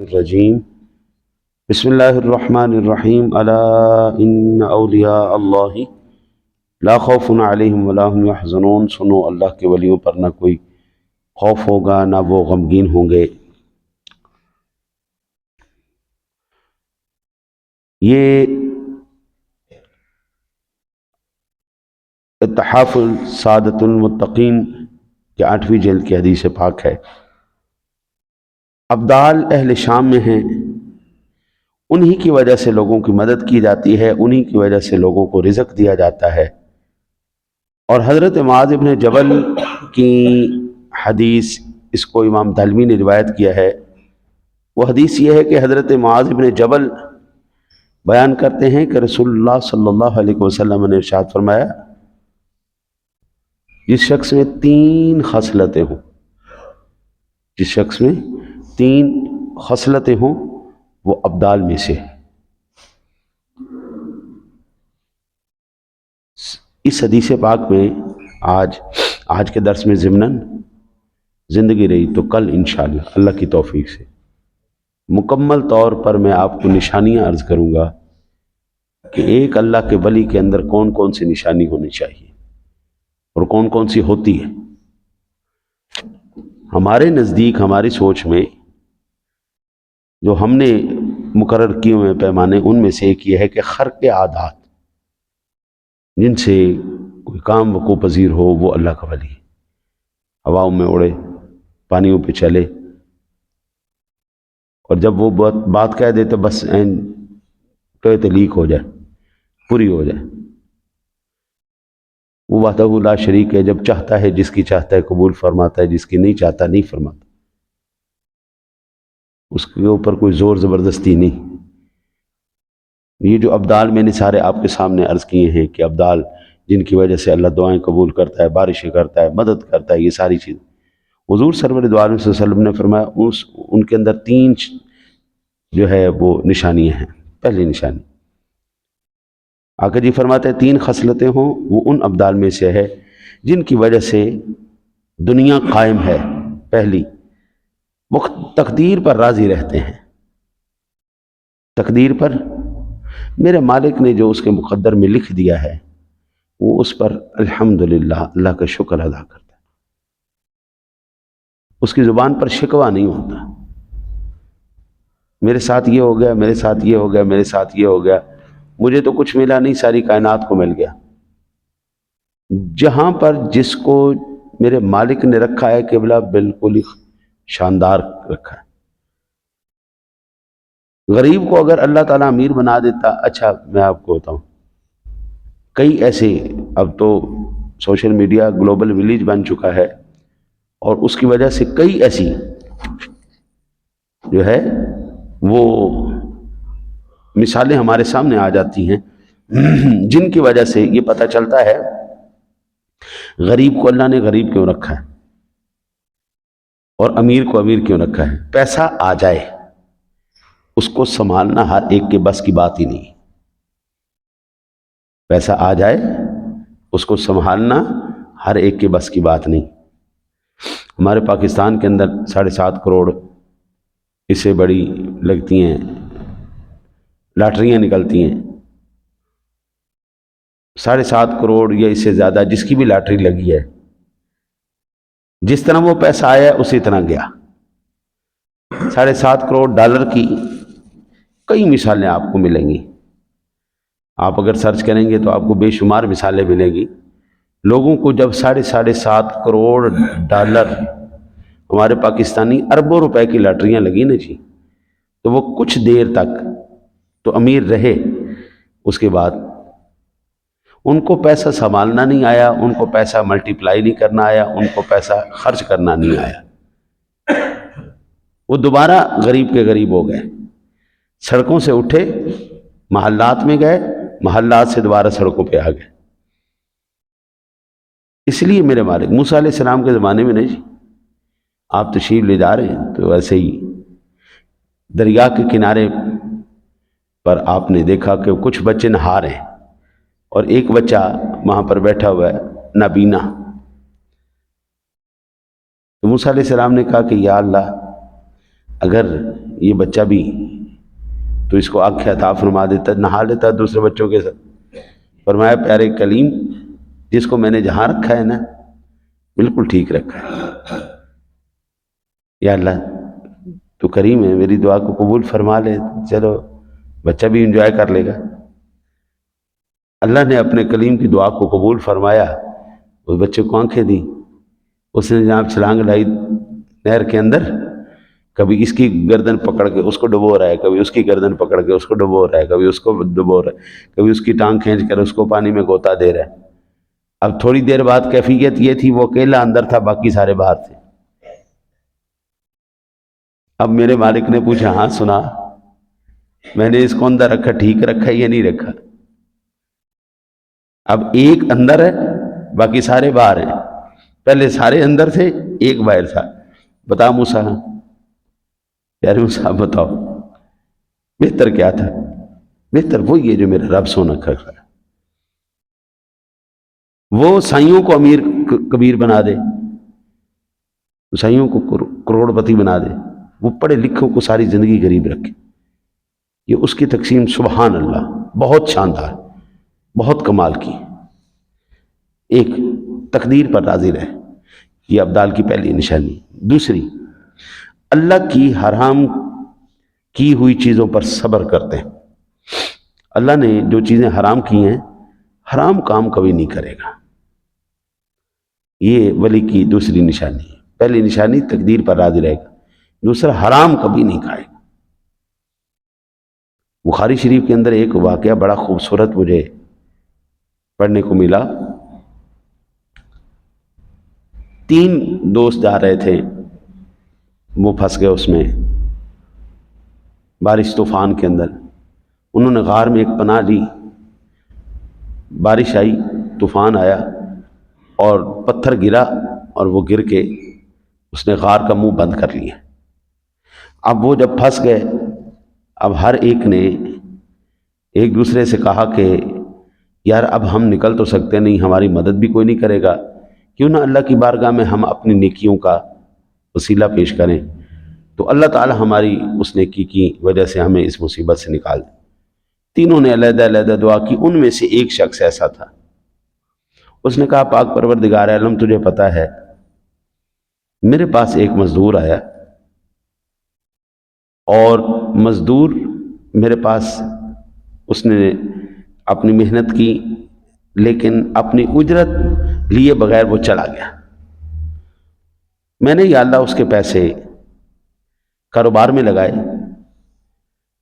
الرجیم بسم اللہ الرحمن الرحیم الا ان اولیاء اللہ لا خوف علیہم ولا هم یحزنون۔ سنو، اللہ کے ولیوں پر نہ کوئی خوف ہوگا نہ وہ غمگین ہوں گے۔ یہ اتحاف سعادت المتقین کے 8ویں جلد کی حدیث پاک ہے۔ ابدال اہل شام میں ہیں، انہی کی وجہ سے لوگوں کی مدد کی جاتی ہے، انہی کی وجہ سے لوگوں کو رزق دیا جاتا ہے۔ اور حضرت معاذ بن جبل کی حدیث، اس کو امام دہلوی نے روایت کیا ہے۔ وہ حدیث یہ ہے کہ حضرت معاذ بن جبل بیان کرتے ہیں کہ رسول اللہ صلی اللہ علیہ وسلم نے ارشاد فرمایا، جس شخص میں 3 خصلتیں ہوں، جس شخص میں 3 خصلتیں ہوں وہ ابدال میں سے ہے۔ اس حدیث پاک میں آج کے درس میں ضمناً زندگی رہی تو کل انشاءاللہ اللہ کی توفیق سے مکمل طور پر میں آپ کو نشانیاں عرض کروں گا کہ ایک اللہ کے ولی کے اندر کون کون سی نشانی ہونی چاہیے اور کون کون سی ہوتی ہے۔ ہمارے نزدیک، ہماری سوچ میں جو ہم نے مقرر کیے ہوئے پیمانے، ان میں سے ایک یہ ہے کہ خرق عادات، جن سے کوئی کام وقوع پذیر ہو، وہ اللہ کا ولی ہے۔ ہواؤں میں اڑے، پانیوں پہ چلے، اور جب وہ بات کہہ دے تو بس ٹوئے لیک ہو جائے، پوری ہو جائے۔ وہ وحدہ لا شریک ہے، جب چاہتا ہے جس کی چاہتا ہے قبول فرماتا ہے، جس کی نہیں چاہتا نہیں فرماتا۔ اس کے اوپر کوئی زور زبردستی نہیں۔ یہ جو ابدال میں نے سارے آپ کے سامنے عرض کیے ہیں کہ ابدال جن کی وجہ سے اللہ دعائیں قبول کرتا ہے، بارشیں کرتا ہے، مدد کرتا ہے، یہ ساری چیز حضور سرور دو عالم صلی اللہ علیہ وسلم نے فرمایا ان کے اندر 3 جو ہے وہ نشانیاں ہیں۔ پہلی نشانی آقا جی فرماتے ہیں 3 خصلتیں ہوں وہ ان ابدال میں سے ہے جن کی وجہ سے دنیا قائم ہے۔ پہلی، وہ تقدیر پر راضی رہتے ہیں۔ تقدیر پر، میرے مالک نے جو اس کے مقدر میں لکھ دیا ہے وہ اس پر الحمدللہ اللہ کا شکر ادا کرتا ہے۔ اس کی زبان پر شکوہ نہیں ہوتا، میرے ساتھ یہ ہو گیا، میرے ساتھ یہ ہو گیا، میرے ساتھ یہ ہو گیا، مجھے تو کچھ ملا نہیں، ساری کائنات کو مل گیا۔ جہاں پر جس کو میرے مالک نے رکھا ہے قبلہ بالکل ہی شاندار رکھا ہے۔ غریب کو اگر اللہ تعالیٰ امیر بنا دیتا، اچھا میں آپ کو بتاؤں، کئی ایسے، اب تو سوشل میڈیا گلوبل ولیج بن چکا ہے، اور اس کی وجہ سے کئی ایسی جو ہے وہ مثالیں ہمارے سامنے آ جاتی ہیں جن کی وجہ سے یہ پتہ چلتا ہے غریب کو اللہ نے غریب کیوں رکھا ہے اور امیر کو امیر کیوں رکھا ہے۔ پیسہ آ جائے اس کو سنبھالنا ہر ایک کے بس کی بات ہی نہیں۔ پیسہ آ جائے اس کو سنبھالنا ہر ایک کے بس کی بات نہیں۔ ہمارے پاکستان کے اندر 7.5 کروڑ اس سے بڑی لگتی ہیں لاٹریاں نکلتی ہیں، 7.5 کروڑ یا اس سے زیادہ جس کی بھی لاٹری لگی ہے، جس طرح وہ پیسہ آیا اسی طرح گیا۔ 7.5 کروڑ ڈالر کی کئی مثالیں آپ کو ملیں گی، آپ اگر سرچ کریں گے تو آپ کو بے شمار مثالیں ملیں گی۔ لوگوں کو جب 7.5 کروڑ ڈالر، ہمارے پاکستانی اربوں روپے کی لاٹریاں لگی نا جی، تو وہ کچھ دیر تک تو امیر رہے، اس کے بعد ان کو پیسہ سنبھالنا نہیں آیا، ان کو پیسہ ملٹی پلائی نہیں کرنا آیا، ان کو پیسہ خرچ کرنا نہیں آیا۔ وہ دوبارہ غریب کے غریب ہو گئے، سڑکوں سے اٹھے، محلات میں گئے، محلات سے دوبارہ سڑکوں پہ آ گئے۔ اس لیے میرے مالک موسیٰ علیہ السلام کے زمانے میں نہیں جی، آپ تشریف لے جا رہے ہیں تو ایسے ہی دریا کے کنارے پر آپ نے دیکھا کہ کچھ بچے نہا رہے ہیں اور ایک بچہ وہاں پر بیٹھا ہوا ہے نابینا۔ تو موسیٰ علیہ السلام نے کہا کہ یا اللہ، اگر یہ بچہ بھی تو اس کو آنکھ عطا فرما دیتا، نہا لیتا دوسرے بچوں کے ساتھ۔ فرمایا پیارے کلیم جس کو میں نے جہاں رکھا ہے نا بالکل ٹھیک رکھا ہے، یا اللہ تو کریم ہے، میری دعا کو قبول فرما لے، چلو بچہ بھی انجوائے کر لے گا۔ اللہ نے اپنے کلیم کی دعا کو قبول فرمایا، اس بچے کو آنکھیں دی، اس نے جہاں چھلانگ لائی نہر کے اندر، کبھی اس کی گردن پکڑ کے اس کو ڈبو رہا ہے، کبھی اس کی گردن پکڑ کے اس کو ڈبو رہا ہے، کبھی اس کو ڈبو رہا ہے، کبھی اس کی ٹانگ کھینچ کر اس کو پانی میں غوطہ دے رہا ہے۔ اب تھوڑی دیر بعد کیفیت یہ تھی وہ اکیلا اندر تھا، باقی سارے باہر تھے۔ اب میرے مالک نے پوچھا ہاں سنا، میں نے اس کو اندر رکھا، ٹھیک رکھا یا نہیں رکھا؟ اب ایک اندر ہے باقی سارے باہر ہیں، پہلے سارے اندر تھے ایک باہر تھا۔ بتا موسیٰ، پیارے موسیٰ بتاؤ بہتر کیا تھا؟ بہتر وہی ہے جو میرا رب سونا کر رہا ہے، وہ سائیوں کو امیر کبیر بنا دے، سائیوں کو کروڑ پتی بنا دے، وہ پڑھے لکھوں کو ساری زندگی غریب رکھے۔ یہ اس کی تقسیم سبحان اللہ بہت شاندار، بہت کمال کی۔ ایک تقدیر پر راضی رہے، یہ ابدال کی پہلی نشانی۔ دوسری، اللہ کی حرام کی ہوئی چیزوں پر صبر کرتے ہیں۔ اللہ نے جو چیزیں حرام کی ہیں، حرام کام کبھی نہیں کرے گا، یہ ولی کی دوسری نشانی ہے۔ پہلی نشانی تقدیر پر راضی رہے گا، دوسرا حرام کبھی نہیں کھائے گا۔ بخاری شریف کے اندر ایک واقعہ بڑا خوبصورت مجھے پڑھنے کو ملا۔ 3 دوست جا رہے تھے، وہ پھنس گئے اس میں بارش طوفان کے اندر۔ انہوں نے غار میں ایک پناہ لی، بارش آئی، طوفان آیا اور پتھر گرا اور وہ گر کے اس نے غار کا منہ بند کر لیا۔ اب وہ جب پھنس گئے، اب ہر ایک نے ایک دوسرے سے کہا کہ یار اب ہم نکل تو سکتے نہیں، ہماری مدد بھی کوئی نہیں کرے گا، کیوں نہ اللہ کی بارگاہ میں ہم اپنی نیکیوں کا وسیلہ پیش کریں تو اللہ تعالی ہماری اس نیکی کی وجہ سے ہمیں اس مصیبت سے نکال دے۔ تینوں نے علیحدہ علیحدہ دعا کی۔ ان میں سے ایک شخص ایسا تھا، اس نے کہا پاک پروردگار عالم تجھے پتہ ہے میرے پاس ایک مزدور آیا اور مزدور میرے پاس اس نے اپنی محنت کی لیکن اپنی اجرت لیے بغیر وہ چلا گیا۔ میں نے یا اللہ اس کے پیسے کاروبار میں لگائے،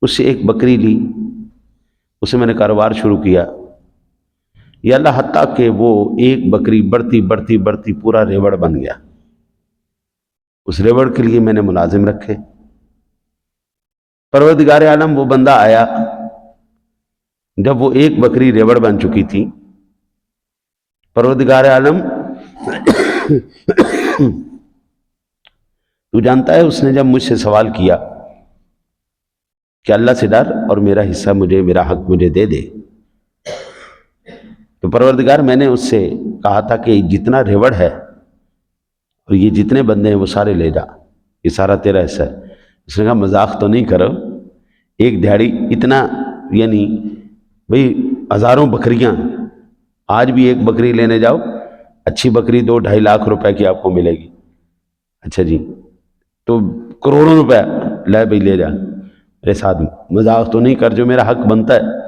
اس سے ایک بکری لی، اسے میں نے کاروبار شروع کیا، یا اللہ حتیٰ کہ وہ ایک بکری بڑھتی بڑھتی بڑھتی پورا ریوڑ بن گیا۔ اس ریوڑ کے لیے میں نے ملازم رکھے۔ پروردگار عالم وہ بندہ آیا جب وہ ایک بکری ریوڑ بن چکی تھی۔ پروردگار عالم تو جانتا ہے اس نے جب مجھ سے سوال کیا کہ اللہ سے ڈر اور میرا حصہ مجھے، میرا حق مجھے دے دے، تو پروردگار میں نے اس سے کہا تھا کہ جتنا ریوڑ ہے اور یہ جتنے بندے ہیں وہ سارے لے جا، یہ سارا تیرا حصہ ہے۔ اس نے کہا مذاق تو نہیں کرو، ایک دہاڑی اتنا، یعنی بھئی ہزاروں بکریاں، آج بھی ایک بکری لینے جاؤ، اچھی بکری 2-2.5 لاکھ روپے کی آپ کو ملے گی۔ اچھا جی، تو کروڑوں روپے لے بھئی لے جا، میرے ساتھ مذاق تو نہیں کر، جو میرا حق بنتا ہے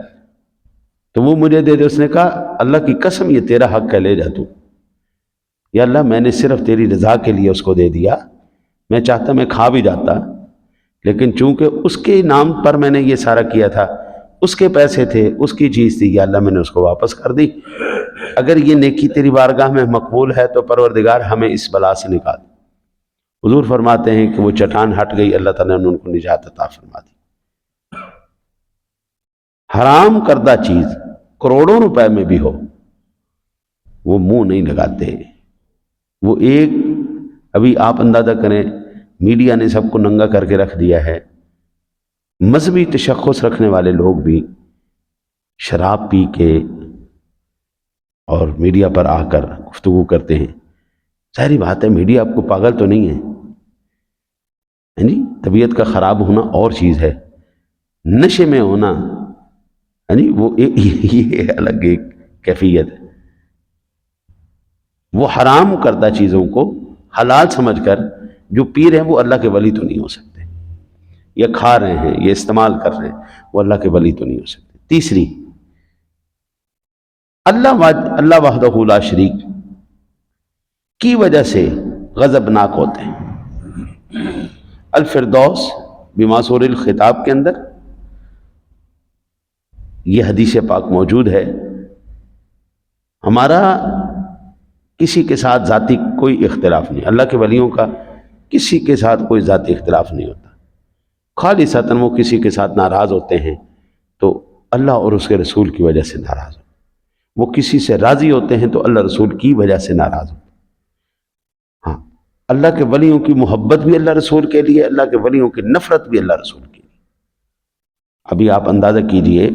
تو وہ مجھے دے دے۔ اس نے کہا اللہ کی قسم یہ تیرا حق ہے، لے جا تو۔ یا اللہ میں نے صرف تیری رضا کے لیے اس کو دے دیا، میں چاہتا میں کھا بھی جاتا، لیکن چونکہ اس کے نام پر میں نے یہ سارا کیا تھا، اس کے پیسے تھے، اس کی چیز تھی، یا اللہ میں نے اس کو واپس کر دی۔ اگر یہ نیکی تیری بارگاہ میں مقبول ہے تو پروردگار ہمیں اس بلا سے نکال۔ حضور فرماتے ہیں کہ وہ چٹان ہٹ گئی، اللہ تعالیٰ نے ان کو نجات عطا فرما دی۔ حرام کردہ چیز کروڑوں روپے میں بھی ہو وہ منہ نہیں لگاتے۔ وہ ایک، ابھی آپ اندازہ کریں، میڈیا نے سب کو ننگا کر کے رکھ دیا ہے، مذہبی تشخص رکھنے والے لوگ بھی شراب پی کے اور میڈیا پر آ کر گفتگو کرتے ہیں۔ ظاہری بات ہے میڈیا آپ کو پاگل تو نہیں ہے، یعنی طبیعت کا خراب ہونا اور چیز ہے، نشے میں ہونا یعنی وہ یہ الگ ایک کیفیت ہے۔ وہ حرام کردہ چیزوں کو حلال سمجھ کر جو پی رہے ہیں وہ اللہ کے ولی تو نہیں ہو سکتے، یا کھا رہے ہیں یا استعمال کر رہے ہیں وہ اللہ کے ولی تو نہیں ہو سکتے۔ تیسری، اللہ وحدہ لا شریک کی وجہ سے غضبناک ہوتے ہیں۔ الفردوس بماسور الخطاب کے اندر یہ حدیث پاک موجود ہے، ہمارا کسی کے ساتھ ذاتی کوئی اختلاف نہیں، اللہ کے ولیوں کا کسی کے ساتھ کوئی ذاتی اختلاف نہیں ہوتا، خالصتاً وہ کسی کے ساتھ ناراض ہوتے ہیں تو اللہ اور اس کے رسول کی وجہ سے ناراض ہوتے ہیں، وہ کسی سے راضی ہوتے ہیں تو اللہ رسول کی وجہ سے ناراض ہوتے ہیں۔ ہاں، اللہ کے ولیوں کی محبت بھی اللہ رسول کے لیے، اللہ کے ولیوں کی نفرت بھی اللہ رسول کے لیے۔ ابھی آپ اندازہ کیجئے،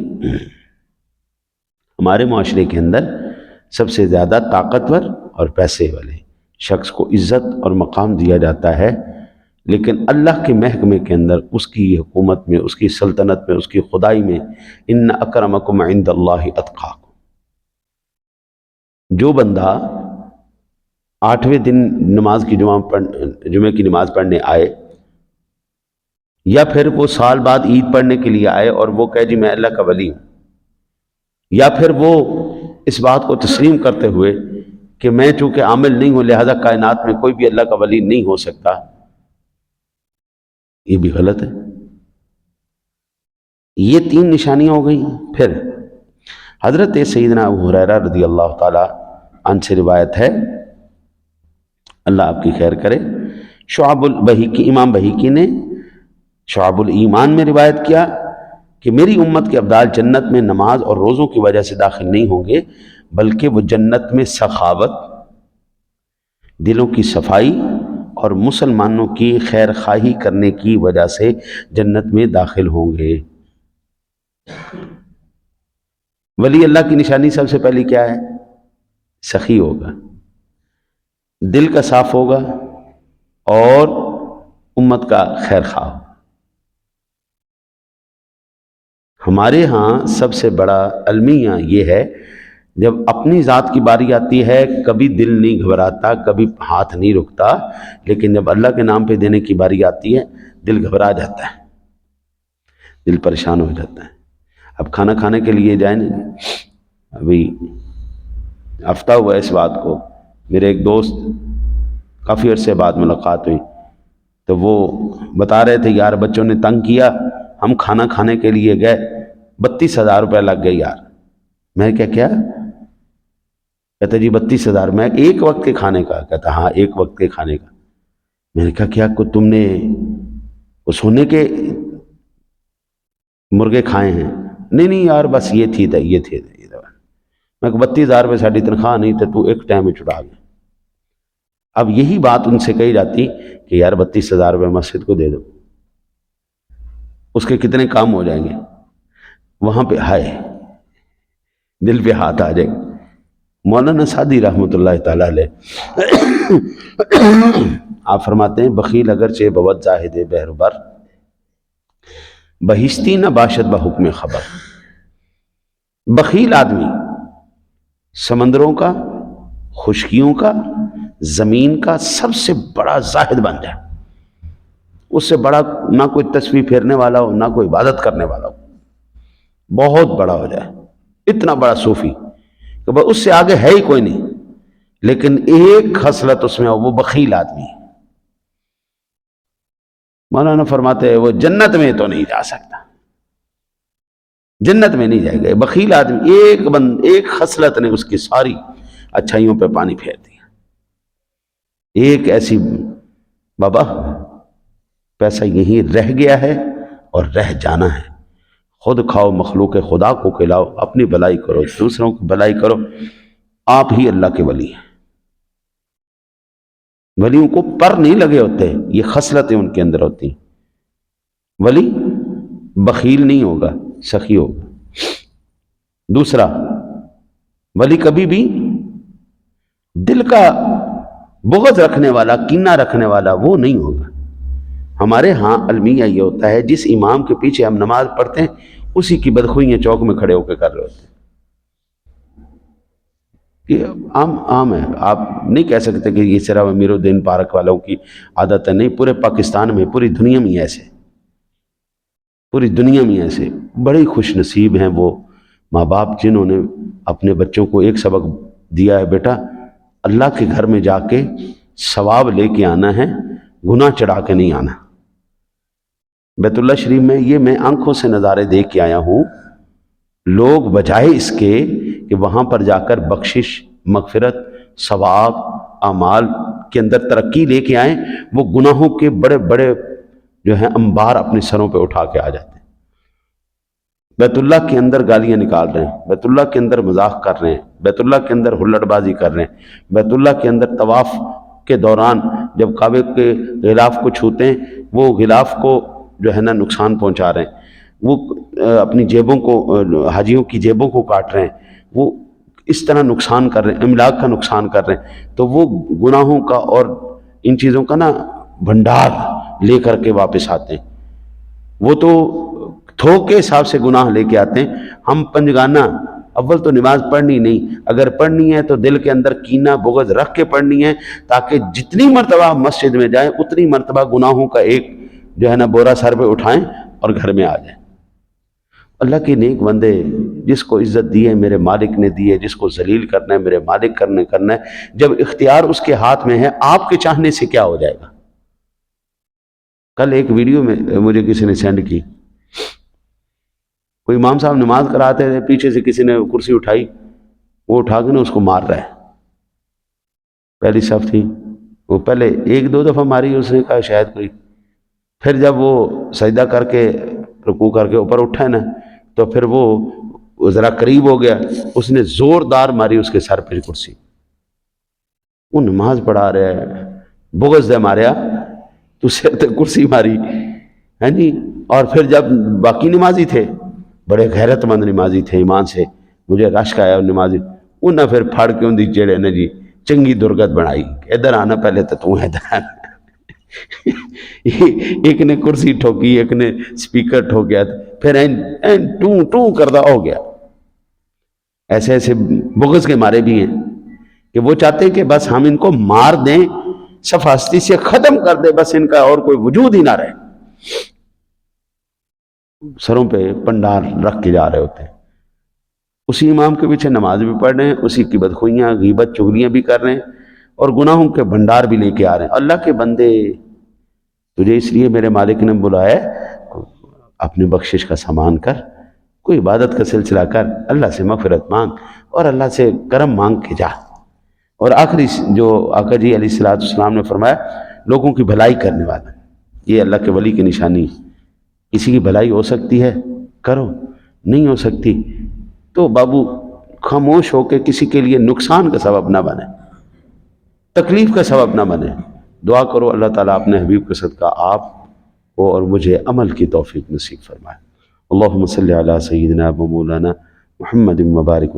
ہمارے معاشرے کے اندر سب سے زیادہ طاقتور اور پیسے والے شخص کو عزت اور مقام دیا جاتا ہے، لیکن اللہ کے محکمے کے اندر، اس کی حکومت میں، اس کی سلطنت میں، اس کی خدائی میں، ان اکرمکم عند اللہ اتقاکم، جو بندہ 8ویں دن جمعے کی نماز پڑھنے آئے، یا پھر وہ سال بعد عید پڑھنے کے لیے آئے اور وہ کہے جی میں اللہ کا ولی ہوں، یا پھر وہ اس بات کو تسلیم کرتے ہوئے کہ میں چونکہ عامل نہیں ہوں لہذا کائنات میں کوئی بھی اللہ کا ولی نہیں ہو سکتا، یہ بھی غلط ہے۔ یہ 3 نشانیاں ہو گئی۔ پھر حضرت سیدنا ابو ہریرہ رضی اللہ تعالی عنہ سے روایت ہے، اللہ آپ کی خیر کرے، امام بہیقی نے شعب الایمان میں روایت کیا کہ میری امت کے ابدال جنت میں نماز اور روزوں کی وجہ سے داخل نہیں ہوں گے، بلکہ وہ جنت میں سخاوت، دلوں کی صفائی اور مسلمانوں کی خیر خواہی کرنے کی وجہ سے جنت میں داخل ہوں گے۔ ولی اللہ کی نشانی سب سے پہلی کیا ہے؟ سخی ہوگا، دل کا صاف ہوگا اور امت کا خیر خواہ۔ ہمارے ہاں سب سے بڑا المیہ یہ ہے، جب اپنی ذات کی باری آتی ہے کبھی دل نہیں گھبراتا، کبھی ہاتھ نہیں رکتا، لیکن جب اللہ کے نام پہ دینے کی باری آتی ہے دل گھبرا جاتا ہے، دل پریشان ہو جاتا ہے۔ اب کھانا کھانے کے لیے جائیں، ابھی ہفتہ ہوا اس بات کو، میرے ایک دوست کافی عرصے بعد ملاقات ہوئی تو وہ بتا رہے تھے یار بچوں نے تنگ کیا، ہم کھانا کھانے کے لیے گئے، 32,000 روپے لگ گئے یار۔ میں کیا کہتا جی 32,000، میں ایک وقت کے کھانے کا؟ کہتا ہاں ایک وقت کے کھانے کا۔ میں نے کہا کیا تم نے سونے کے مرغے کھائے ہیں؟ نہیں یار بس یہ تھی میں کہ 32,000 روپے ساڑھی تنخواہ نہیں تھے، تو ایک ٹائم میں چھڑا گیا۔ اب یہی بات ان سے کہی جاتی کہ یار 32,000 روپے مسجد کو دے دو، اس کے کتنے کام ہو جائیں گے، وہاں پہ ہائے دل پہ ہاتھ آ جائے۔ مولانا سعدی رحمۃ اللہ تعالیٰ علیہ آپ فرماتے ہیں بخیل اگرچہ بود زاہد بحر بر، بہشتی نہ باشد بحکم خبر۔ بخیل آدمی سمندروں کا، خشکیوں کا، زمین کا سب سے بڑا زاہد بن جائے، اس سے بڑا نہ کوئی تسبیح پھیرنے والا ہو، نہ کوئی عبادت کرنے والا ہو، بہت بڑا ہو جائے، اتنا بڑا صوفی کہ بس اس سے آگے ہے ہی کوئی نہیں، لیکن ایک خصلت اس میں ہو، وہ بخیل آدمی ہے۔ مولانا فرماتے ہیں وہ جنت میں تو نہیں جا سکتا، جنت میں نہیں جائے گا بخیل آدمی، ایک خصلت نے اس کی ساری اچھائیوں پہ پانی پھیر دیا۔ ایک ایسی بابا پیسہ یہیں رہ گیا ہے اور رہ جانا ہے، خود کھاؤ مخلوق خدا کو کھلاؤ، اپنی بلائی کرو دوسروں کی بلائی کرو، آپ ہی اللہ کے ولی ہیں۔ ولیوں کو پر نہیں لگے ہوتے، یہ خصلتیں ان کے اندر ہوتی ہیں۔ ولی بخیل نہیں ہوگا، سخی ہوگا۔ دوسرا، ولی کبھی بھی دل کا بغض رکھنے والا، کینہ رکھنے والا وہ نہیں ہوگا۔ ہمارے ہاں المیہ یہ ہوتا ہے جس امام کے پیچھے ہم نماز پڑھتے ہیں اسی کی بدخوئیاں چوک میں کھڑے ہو کے کر رہے ہوتے ہیں. یہ عام ہے. آپ نہیں کہہ سکتے کہ یہ صرف امیر الدین پارک والوں کی عادت ہے. نہیں، پورے پاکستان میں، پوری دنیا میں ایسے، پوری دنیا میں ایسے. بڑے خوش نصیب ہیں وہ ماں باپ جنہوں نے اپنے بچوں کو ایک سبق دیا ہے، بیٹا اللہ کے گھر میں جا کے ثواب لے کے آنا ہے، گناہ چڑھا کے نہیں آنا. بیت اللہ شریف میں یہ میں آنکھوں سے نظارے دیکھ کے آیا ہوں. لوگ بجائے اس کے کہ وہاں پر جا کر بخشش، مغفرت، ثواب، اعمال کے اندر ترقی لے کے آئیں، وہ گناہوں کے بڑے بڑے جو ہیں انبار اپنے سروں پہ اٹھا کے آ جاتے ہیں. بیت اللہ کے اندر گالیاں نکال رہے ہیں، بیت اللہ کے اندر مذاق کر رہے ہیں، بیت اللہ کے اندر ہلڑ بازی کر رہے ہیں، بیت اللہ کے اندر طواف کے دوران جب کعبے کے غلاف کو چھوتے ہیں وہ غلاف کو جو ہے نا نقصان پہنچا رہے ہیں، وہ اپنی جیبوں کو، حاجیوں کی جیبوں کو کاٹ رہے ہیں، وہ اس طرح نقصان کر رہے ہیں، املاک کا نقصان کر رہے ہیں. تو وہ گناہوں کا اور ان چیزوں کا نا بھنڈار لے کر کے واپس آتے ہیں. وہ تو تھوک کے حساب سے گناہ لے کے آتے ہیں. ہم پنجگانہ اول تو نماز پڑھنی نہیں، اگر پڑھنی ہے تو دل کے اندر کینہ بغض رکھ کے پڑھنی ہے، تاکہ جتنی مرتبہ مسجد میں جائیں اتنی مرتبہ گناہوں کا ایک جو ہے نا بورا سر پہ اٹھائیں اور گھر میں آ جائیں. اللہ کے نیک بندے، جس کو عزت دی ہے میرے مالک نے دی ہے، جس کو ذلیل کرنا ہے میرے مالک کرنا ہے. جب اختیار اس کے ہاتھ میں ہے، آپ کے چاہنے سے کیا ہو جائے گا؟ کل ایک ویڈیو میں مجھے کسی نے سینڈ کی، کوئی امام صاحب نماز کراتے تھے، پیچھے سے کسی نے کرسی اٹھائی، وہ اٹھا کے نا اس کو مار رہا ہے. پہلی صف تھی، وہ پہلے ایک دو دفعہ ماری، اس نے کہا شاید کوئی. پھر جب وہ سجدہ کر کے رکوع کر کے اوپر اٹھا ہے نا، تو پھر وہ ذرا قریب ہو گیا، اس نے زوردار ماری اس کے سر پہ کرسی. وہ نماز پڑھا رہا ہے، بغض دے ماریا تو سر تے کرسی ماری ہے جی. اور پھر جب باقی نمازی تھے، بڑے غیرت مند نمازی تھے، ایمان سے مجھے رشک آیا نمازی، انہیں پھر پھاڑ کے ان دی چیڑے نے جی چنگی درگت بنائی، ادھر آنا پہلے تو ادھر آنا. ایک نے کرسی ٹھوکی، ایک نے سپیکر ٹھوکیا، پھر ٹوں ٹوں کردہ ہو گیا. ایسے ایسے بغض کے مارے بھی ہیں کہ وہ چاہتے ہیں کہ بس ہم ان کو مار دیں، صفاستی سے ختم کر دیں، بس ان کا اور کوئی وجود ہی نہ رہے. سروں پہ پنڈار رکھ کے جا رہے ہوتے ہیں. اسی امام کے پیچھے نماز بھی پڑھ رہے ہیں، اسی کی بدخوئیاں، غیبت، چغلیاں بھی کر رہے ہیں، اور گناہوں کے بھنڈار بھی لے کے آ رہے ہیں. اللہ کے بندے، تجھے اس لیے میرے مالک نے بلایا، اپنے بخشش کا سامان کر، کوئی عبادت کا سلسلہ کر، اللہ سے مغفرت مانگ اور اللہ سے کرم مانگ کے جا. اور آخری جو آقا جی علیہ السلام نے فرمایا، لوگوں کی بھلائی کرنے والا، یہ اللہ کے ولی کی نشانی. کسی کی بھلائی ہو سکتی ہے کرو، نہیں ہو سکتی تو بابو خاموش ہو کے کسی کے لیے نقصان کا سبب نہ بنے، تکلیف کا سبب نہ بنے. دعا کرو اللہ تعالیٰ اپنے حبیب کے صدقہ آپ کو اور مجھے عمل کی توفیق نصیب فرمائے. اللہم صلی علی سیدنا و مولانا محمد مبارک